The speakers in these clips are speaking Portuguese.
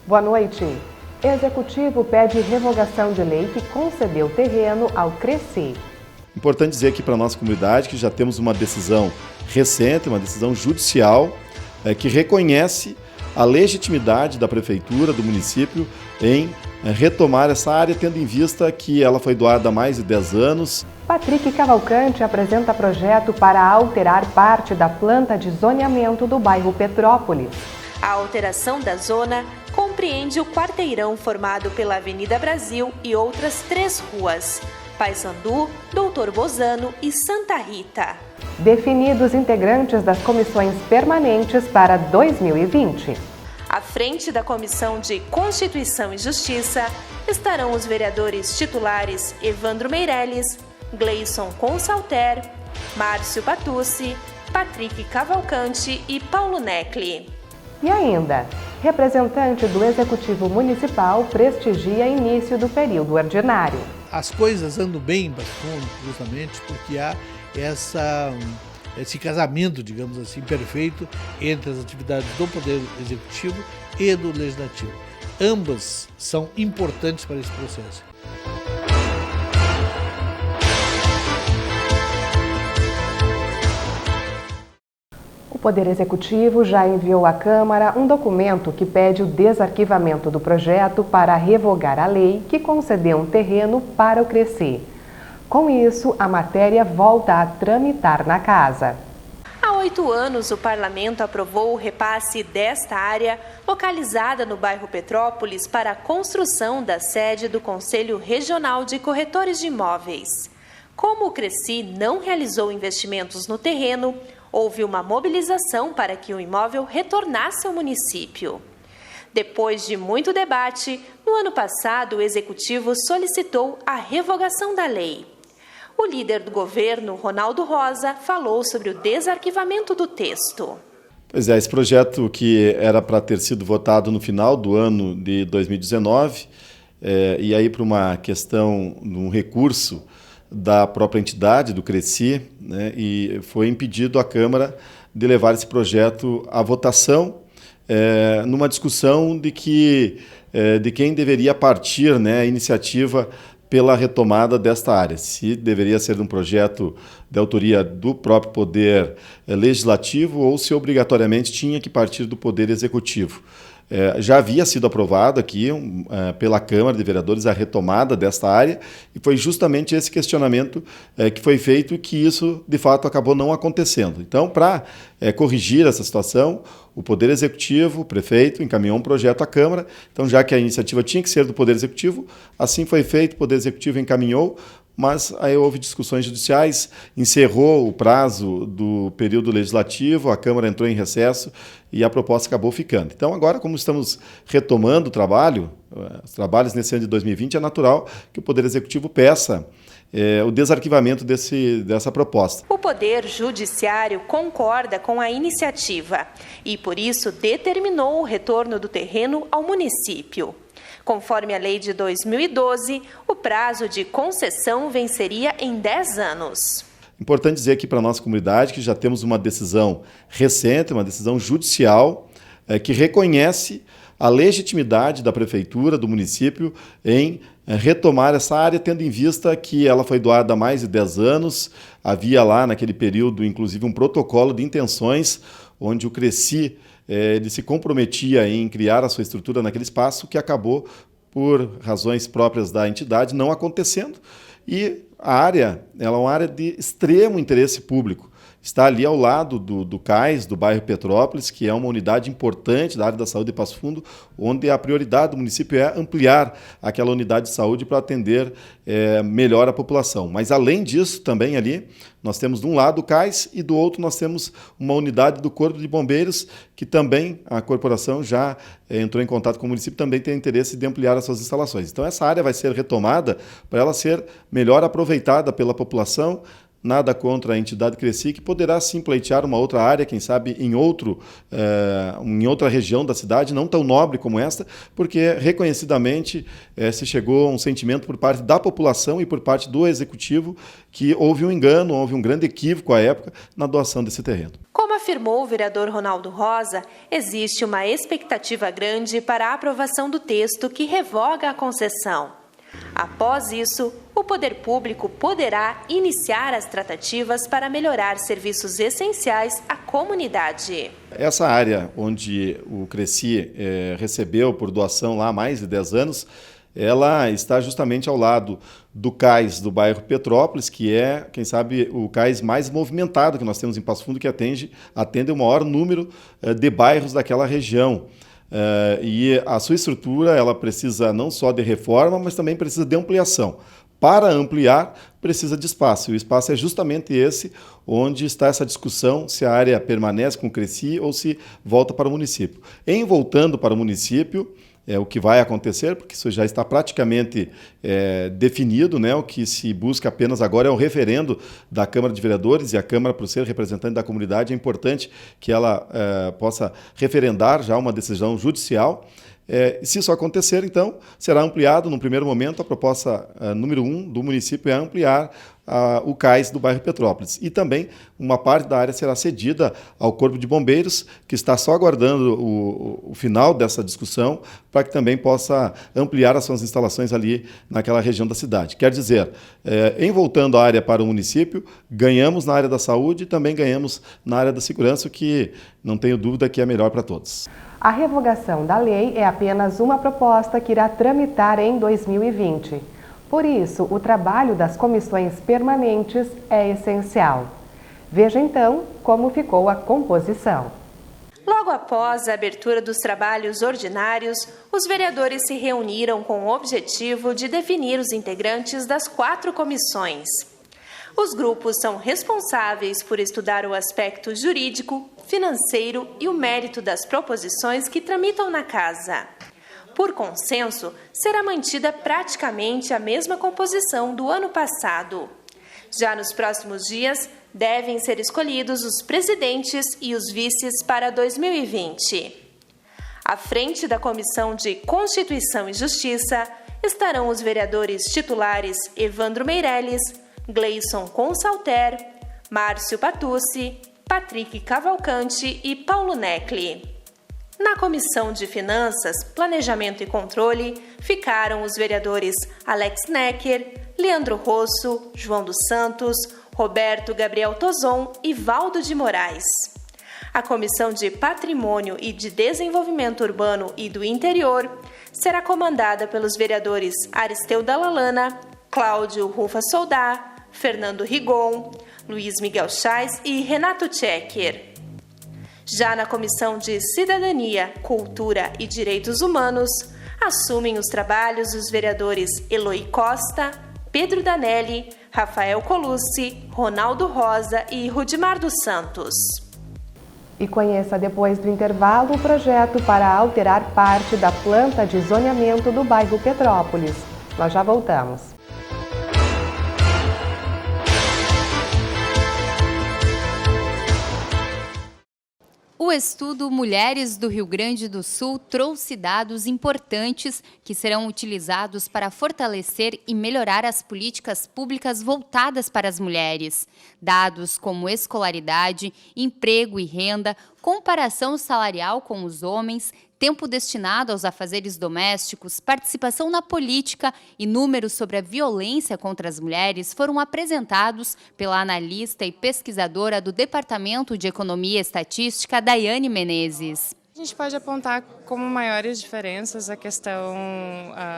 Boa noite. Executivo pede revogação de lei que concedeu terreno ao Cresci. Importante dizer aqui para a nossa comunidade que já temos uma decisão recente, uma decisão judicial, que reconhece a legitimidade da prefeitura, do município, em retomar essa área, tendo em vista que ela foi doada há mais de 10 anos. Patrick Cavalcante apresenta projeto para alterar parte da planta de zoneamento do bairro Petrópolis. A alteração da zona compreende o quarteirão formado pela Avenida Brasil e outras 3 ruas: Paissandu, Doutor Bozano e Santa Rita. Definidos integrantes das comissões permanentes para 2020. À frente da Comissão de Constituição e Justiça estarão os vereadores titulares Evandro Meirelles, Gleison Consalter, Márcio Patucci, Patrick Cavalcante e Paulo Necli. E ainda, representante do Executivo Municipal prestigia início do período ordinário. As coisas andam bem em Passo Fundo, justamente porque há esse casamento, digamos assim, perfeito entre as atividades do Poder Executivo e do Legislativo. Ambas são importantes para esse processo. O Poder Executivo já enviou à Câmara um documento que pede o desarquivamento do projeto para revogar a lei que concedeu um terreno para o Cresci. Com isso, a matéria volta a tramitar na Casa. Há 8 anos, o Parlamento aprovou o repasse desta área, localizada no bairro Petrópolis, para a construção da sede do Conselho Regional de Corretores de Imóveis. Como o Cresci não realizou investimentos no terreno, houve uma mobilização para que o imóvel retornasse ao município. Depois de muito debate, no ano passado o Executivo solicitou a revogação da lei. O líder do governo, Ronaldo Rosa, falou sobre o desarquivamento do texto. Pois é, esse projeto que era para ter sido votado no final do ano de 2019, e aí por uma questão de um recurso da própria entidade, do Cresci, né, e foi impedido a Câmara de levar esse projeto à votação, numa discussão de quem deveria partir, né, a iniciativa pela retomada desta área, se deveria ser um projeto de autoria do próprio Poder Legislativo ou se obrigatoriamente tinha que partir do Poder Executivo. Já havia sido aprovado aqui pela Câmara de Vereadores a retomada desta área e foi justamente esse questionamento que foi feito e que isso, de fato, acabou não acontecendo. Então, para corrigir essa situação, o Poder Executivo, o prefeito, encaminhou um projeto à Câmara. Então, já que a iniciativa tinha que ser do Poder Executivo, assim foi feito, o Poder Executivo encaminhou, mas aí houve discussões judiciais, encerrou o prazo do período legislativo, a Câmara entrou em recesso e a proposta acabou ficando. Então, agora, como estamos retomando o trabalho, os trabalhos nesse ano de 2020, é natural que o Poder Executivo peça o desarquivamento dessa proposta. O Poder Judiciário concorda com a iniciativa e, por isso, determinou o retorno do terreno ao município. Conforme a lei de 2012, o prazo de concessão venceria em 10 anos. Importante dizer aqui para a nossa comunidade que já temos uma decisão recente, uma decisão judicial, que reconhece a legitimidade da prefeitura, do município, em retomar essa área, tendo em vista que ela foi doada há mais de 10 anos. Havia lá, naquele período, inclusive, um protocolo de intenções, onde o Cresci ele se comprometia em criar a sua estrutura naquele espaço, que acabou, por razões próprias da entidade, não acontecendo. E a área ela é uma área de extremo interesse público. Está ali ao lado do CAIS, do bairro Petrópolis, que é uma unidade importante da área da saúde de Passo Fundo, onde a prioridade do município é ampliar aquela unidade de saúde para atender melhor a população. Mas, além disso, também ali, nós temos de um lado o CAIS e do outro nós temos uma unidade do Corpo de Bombeiros, que também a corporação já entrou em contato com o município, também tem interesse de ampliar as suas instalações. Então, essa área vai ser retomada para ela ser melhor aproveitada pela população, nada contra a entidade Cresci, que poderá sim pleitear uma outra área, quem sabe em outra região da cidade, não tão nobre como esta, porque reconhecidamente se chegou a um sentimento por parte da população e por parte do Executivo que houve um engano, houve um grande equívoco à época na doação desse terreno. Como afirmou o vereador Ronaldo Rosa, existe uma expectativa grande para a aprovação do texto que revoga a concessão. Após isso, o poder público poderá iniciar as tratativas para melhorar serviços essenciais à comunidade. Essa área onde o Cresci recebeu por doação lá há mais de 10 anos, ela está justamente ao lado do cais do bairro Petrópolis, que é, quem sabe, o cais mais movimentado que nós temos em Passo Fundo, que atende o maior número de bairros daquela região. E a sua estrutura ela precisa não só de reforma, mas também precisa de ampliação. Para ampliar, precisa de espaço. E o espaço é justamente esse onde está essa discussão se a área permanece com o Cresci ou se volta para o município. Em voltando para o município, o que vai acontecer, porque isso já está praticamente definido, né? O que se busca apenas agora é o referendo da Câmara de Vereadores, e a Câmara, por ser representante da comunidade, é importante que ela possa referendar já uma decisão judicial. Se isso acontecer, então, será ampliado. No primeiro momento, a proposta número 1 do município é ampliar o cais do bairro Petrópolis. E também uma parte da área será cedida ao Corpo de Bombeiros, que está só aguardando o final dessa discussão, para que também possa ampliar as suas instalações ali naquela região da cidade. Quer dizer, em voltando a área para o município, ganhamos na área da saúde e também ganhamos na área da segurança, o que não tenho dúvida que é melhor para todos. A revogação da lei é apenas uma proposta que irá tramitar em 2020. Por isso, o trabalho das comissões permanentes é essencial. Veja então como ficou a composição. Logo após a abertura dos trabalhos ordinários, os vereadores se reuniram com o objetivo de definir os integrantes das 4 comissões. Os grupos são responsáveis por estudar o aspecto jurídico, financeiro e o mérito das proposições que tramitam na casa. Por consenso, será mantida praticamente a mesma composição do ano passado. Já nos próximos dias, devem ser escolhidos os presidentes e os vices para 2020. À frente da Comissão de Constituição e Justiça estarão os vereadores titulares Evandro Meirelles, Gleison Consalter, Márcio Patucci, Patrick Cavalcante e Paulo Necli. Na Comissão de Finanças, Planejamento e Controle ficaram os vereadores Alex Necker, Leandro Rosso, João dos Santos, Roberto Gabriel Tozon e Valdo de Moraes. A Comissão de Patrimônio e de Desenvolvimento Urbano e do Interior será comandada pelos vereadores Aristeu Dallalana, Cláudio Rufa Soldá, Fernando Rigon, Luiz Miguel Chais e Renato Tchecker. Já na Comissão de Cidadania, Cultura e Direitos Humanos, assumem os trabalhos os vereadores Eloy Costa, Pedro Danelli, Rafael Colucci, Ronaldo Rosa e Rudimar dos Santos. E conheça depois do intervalo o projeto para alterar parte da planta de zoneamento do bairro Petrópolis. Nós já voltamos. O estudo Mulheres do Rio Grande do Sul trouxe dados importantes que serão utilizados para fortalecer e melhorar as políticas públicas voltadas para as mulheres. Dados como escolaridade, emprego e renda, comparação salarial com os homens, tempo destinado aos afazeres domésticos, participação na política e números sobre a violência contra as mulheres foram apresentados pela analista e pesquisadora do Departamento de Economia e Estatística, Daiane Menezes. A gente pode apontar como maiores diferenças a questão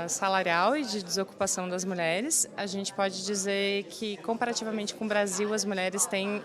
salarial e de desocupação das mulheres. A gente pode dizer que, comparativamente com o Brasil, as mulheres têm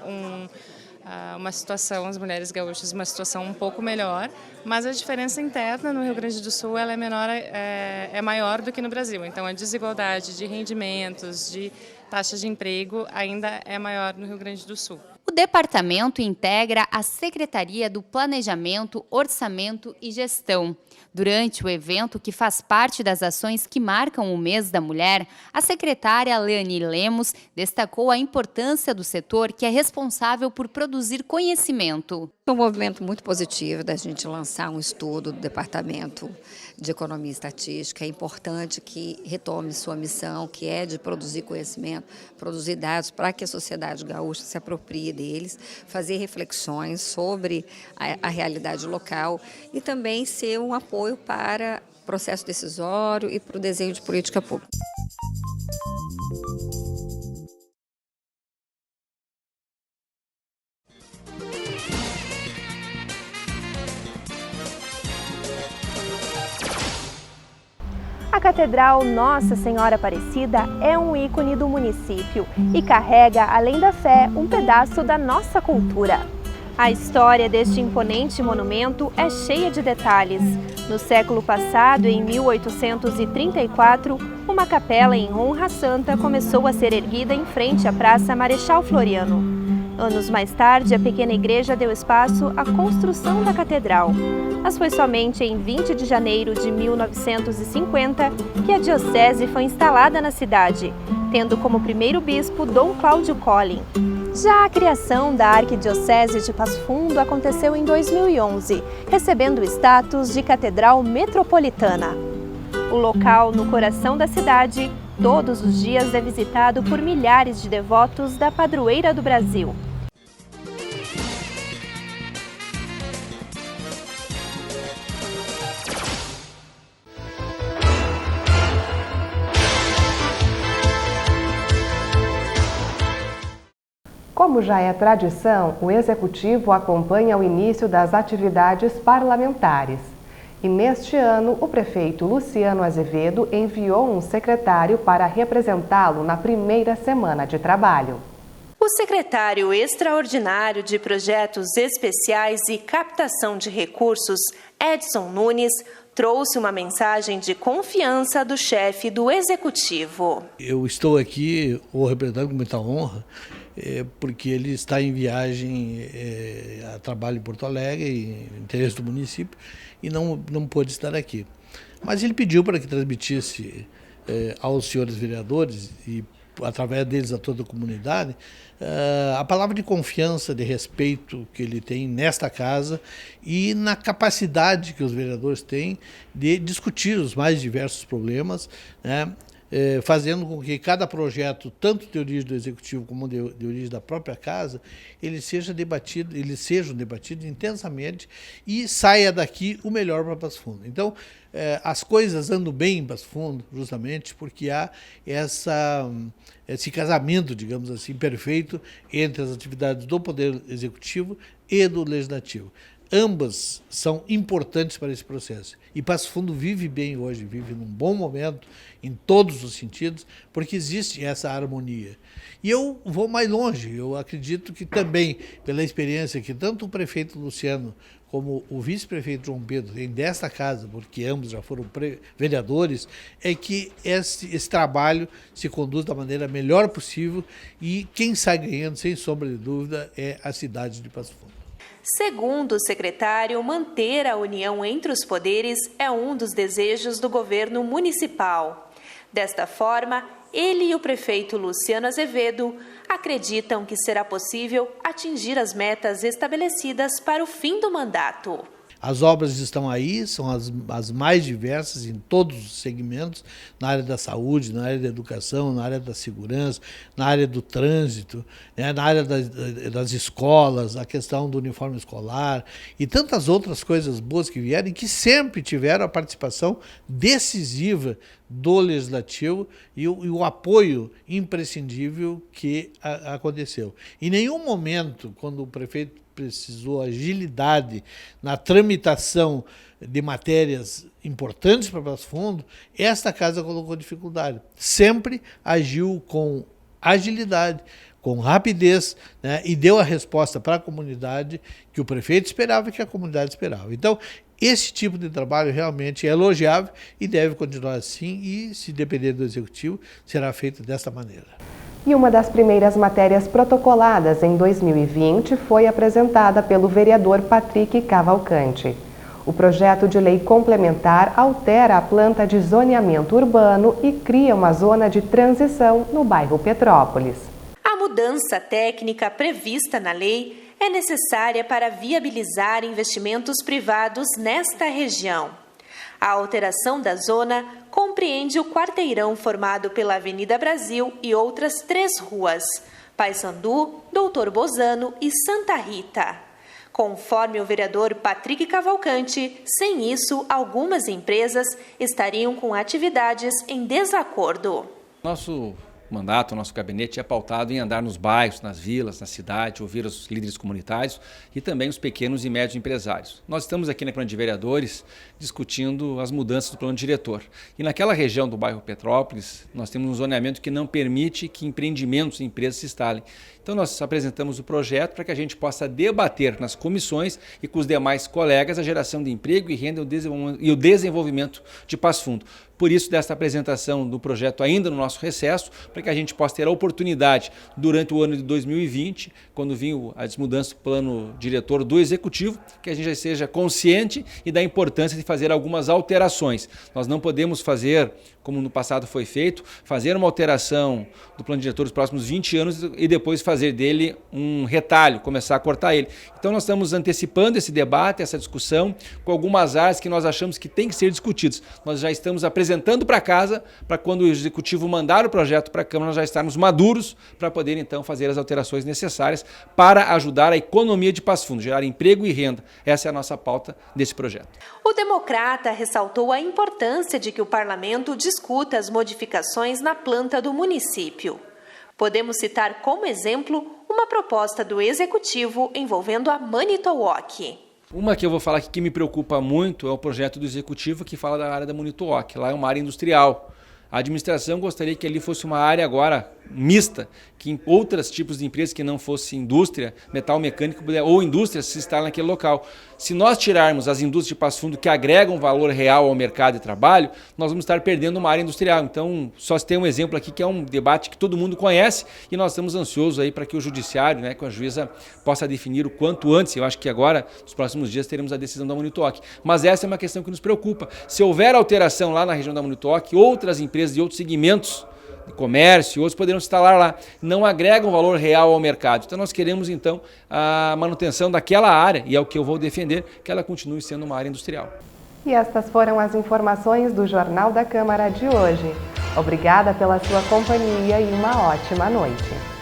uma situação, as mulheres gaúchas, uma situação um pouco melhor, mas a diferença interna no Rio Grande do Sul ela é maior do que no Brasil. Então, a desigualdade de rendimentos, de taxa de emprego ainda é maior no Rio Grande do Sul. O departamento integra a Secretaria do Planejamento, Orçamento e Gestão. Durante o evento, que faz parte das ações que marcam o mês da mulher, a secretária Leani Lemos destacou a importância do setor que é responsável por produzir conhecimento. É um movimento muito positivo da gente lançar um estudo do Departamento de Economia e Estatística. É importante que retome sua missão, que é de produzir conhecimento, produzir dados para que a sociedade gaúcha se aproprie deles, fazer reflexões sobre a realidade local e também ser um apoio para o processo decisório e para o desenho de política pública. A Catedral Nossa Senhora Aparecida é um ícone do município e carrega, além da fé, um pedaço da nossa cultura. A história deste imponente monumento é cheia de detalhes. No século passado, em 1834, uma capela em honra à santa começou a ser erguida em frente à Praça Marechal Floriano. Anos mais tarde, a pequena igreja deu espaço à construção da catedral. Mas foi somente em 20 de janeiro de 1950 que a diocese foi instalada na cidade, tendo como primeiro bispo Dom Cláudio Collin. Já a criação da Arquidiocese de Passo Fundo aconteceu em 2011, recebendo o status de Catedral Metropolitana. O local, no coração da cidade, todos os dias é visitado por milhares de devotos da padroeira do Brasil. Como já é tradição, o Executivo acompanha o início das atividades parlamentares. E neste ano, o prefeito Luciano Azevedo enviou um secretário para representá-lo na primeira semana de trabalho. O secretário extraordinário de Projetos Especiais e Captação de Recursos, Edson Nunes, trouxe uma mensagem de confiança do chefe do Executivo. Eu estou aqui, o representando com muita honra, porque ele está em viagem a trabalho em Porto Alegre, em interesse do município, e não pôde estar aqui. Mas ele pediu para que transmitisse aos senhores vereadores e através deles a toda a comunidade, a palavra de confiança, de respeito que ele tem nesta casa e na capacidade que os vereadores têm de discutir os mais diversos problemas, né? Fazendo com que cada projeto, tanto de origem do Executivo como de origem da própria casa, eles sejam debatidos intensamente e saia daqui o melhor para Passo Fundo. Então, as coisas andam bem em Passo Fundo, justamente porque há esse casamento, digamos assim, perfeito entre as atividades do Poder Executivo e do Legislativo. Ambas são importantes para esse processo. E Passo Fundo vive bem hoje, vive num bom momento, em todos os sentidos, porque existe essa harmonia. E eu vou mais longe, eu acredito que também, pela experiência que tanto o prefeito Luciano como o vice-prefeito João Pedro têm desta casa, porque ambos já foram vereadores, é que esse trabalho se conduz da maneira melhor possível e quem sai ganhando, sem sombra de dúvida, é a cidade de Passo Fundo. Segundo o secretário, manter a união entre os poderes é um dos desejos do governo municipal. Desta forma, ele e o prefeito Luciano Azevedo acreditam que será possível atingir as metas estabelecidas para o fim do mandato. As obras estão aí, são as mais diversas em todos os segmentos, na área da saúde, na área da educação, na área da segurança, na área do trânsito, né, na área das escolas, a questão do uniforme escolar e tantas outras coisas boas que vieram e que sempre tiveram a participação decisiva do Legislativo e o apoio imprescindível que aconteceu. Em nenhum momento, quando o prefeito precisou agilidade na tramitação de matérias importantes para Passo Fundo, esta casa colocou dificuldade. Sempre agiu com agilidade, com rapidez, né, e deu a resposta para a comunidade que o prefeito esperava e que a comunidade esperava. Então, esse tipo de trabalho realmente é elogiável e deve continuar assim e, se depender do Executivo, será feito desta maneira. E uma das primeiras matérias protocoladas em 2020 foi apresentada pelo vereador Patrick Cavalcante. O projeto de lei complementar altera a planta de zoneamento urbano e cria uma zona de transição no bairro Petrópolis. A mudança técnica prevista na lei é necessária para viabilizar investimentos privados nesta região. A alteração da zona compreende o quarteirão formado pela Avenida Brasil e outras 3 ruas, Paissandu, Doutor Bozano e Santa Rita. Conforme o vereador Patrick Cavalcante, sem isso, algumas empresas estariam com atividades em desacordo. Nosso mandato, nosso gabinete é pautado em andar nos bairros, nas vilas, na cidade, ouvir os líderes comunitários e também os pequenos e médios empresários. Nós estamos aqui na Câmara de Vereadores discutindo as mudanças do plano diretor. E naquela região do bairro Petrópolis, nós temos um zoneamento que não permite que empreendimentos e empresas se instalem. Então nós apresentamos o projeto para que a gente possa debater nas comissões e com os demais colegas a geração de emprego e renda e o desenvolvimento de Passo Fundo. Por isso, desta apresentação do projeto ainda no nosso recesso, para que a gente possa ter a oportunidade, durante o ano de 2020, quando vir a desmudança do plano diretor do Executivo, que a gente já seja consciente e da importância de fazer algumas alterações. Nós não podemos fazer, como no passado foi feito, fazer uma alteração do plano diretor dos próximos 20 anos e depois fazer dele um retalho, começar a cortar ele. Então nós estamos antecipando esse debate, essa discussão, com algumas áreas que nós achamos que tem que ser discutidas. Nós já estamos apresentando para casa, para quando o Executivo mandar o projeto para a Câmara, nós já estarmos maduros para poder então fazer as alterações necessárias para ajudar a economia de Passo Fundo, gerar emprego e renda. Essa é a nossa pauta desse projeto. O democrata ressaltou a importância de que o parlamento discuta as modificações na planta do município. Podemos citar como exemplo uma proposta do Executivo envolvendo a Manitowocc. Uma que eu vou falar aqui que me preocupa muito é o projeto do Executivo que fala da área da Manitowocc. Lá é uma área industrial. A administração gostaria que ali fosse uma área agora mista, que em outros tipos de empresas que não fosse indústria, metal mecânico ou indústria se instalem naquele local. Se nós tirarmos as indústrias de Passo Fundo que agregam valor real ao mercado de trabalho, nós vamos estar perdendo uma área industrial. Então, só se tem um exemplo aqui que é um debate que todo mundo conhece e nós estamos ansiosos aí para que o judiciário, com a juíza, possa definir o quanto antes. Eu acho que agora, nos próximos dias, teremos a decisão da Manitowocc. Mas essa é uma questão que nos preocupa. Se houver alteração lá na região da Manitowocc, outras empresas de outros segmentos de comércio, outros poderão se instalar lá, não agregam valor real ao mercado. Então nós queremos então a manutenção daquela área, e é o que eu vou defender, que ela continue sendo uma área industrial. E estas foram as informações do Jornal da Câmara de hoje. Obrigada pela sua companhia e uma ótima noite.